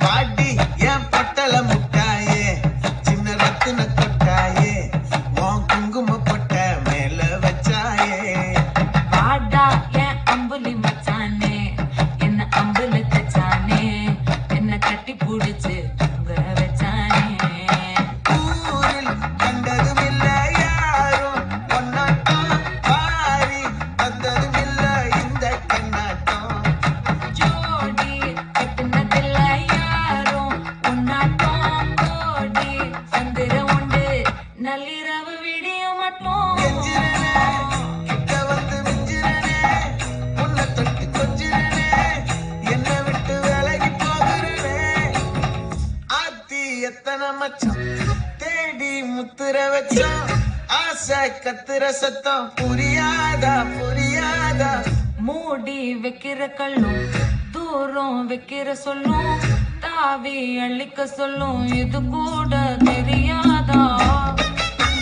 பாட்டி என் பொட்டல முட்டாயே சின்ன ரத்தின கொட்டாயே உன் குங்கும பொட்ட மேல வச்சாயே வாடா என் அம்புலி மச்சானே என்ன அம்புல தச்சானே என்ன கட்டி புடிச்சு தூங்க வச்சானே ஊரில் கண்டதும் இல்ல யாரும் ஒன்னாட்டம் பாரி வந்ததும் இல்ல இந்த கண்ணாட்டம் ஜோடி கட்டுனதில்ல யாரும் உன்னாட்டம் கோடி சந்திர உண்டு நள்ளிரவு விடிய மட்டும் கெஞ்சிரனே கிட்ட வந்து மிஞ்சிரனே உன்னை தொட்டு கொஞ்சிரனே என்னை விட்டு விலகி போகிறனே ஆத்தி எத்தனை மச்சம் தேடி முத்துற வச்சோம் ஆசை கத்துற சத்தம் புரியாதா புரியாதா மூடி வைக்கிற கல்லும் தூரம் வைக்கிற சொல்லும் தாவி அள்ளிக்க சொல்லும் இது கூட தெரிய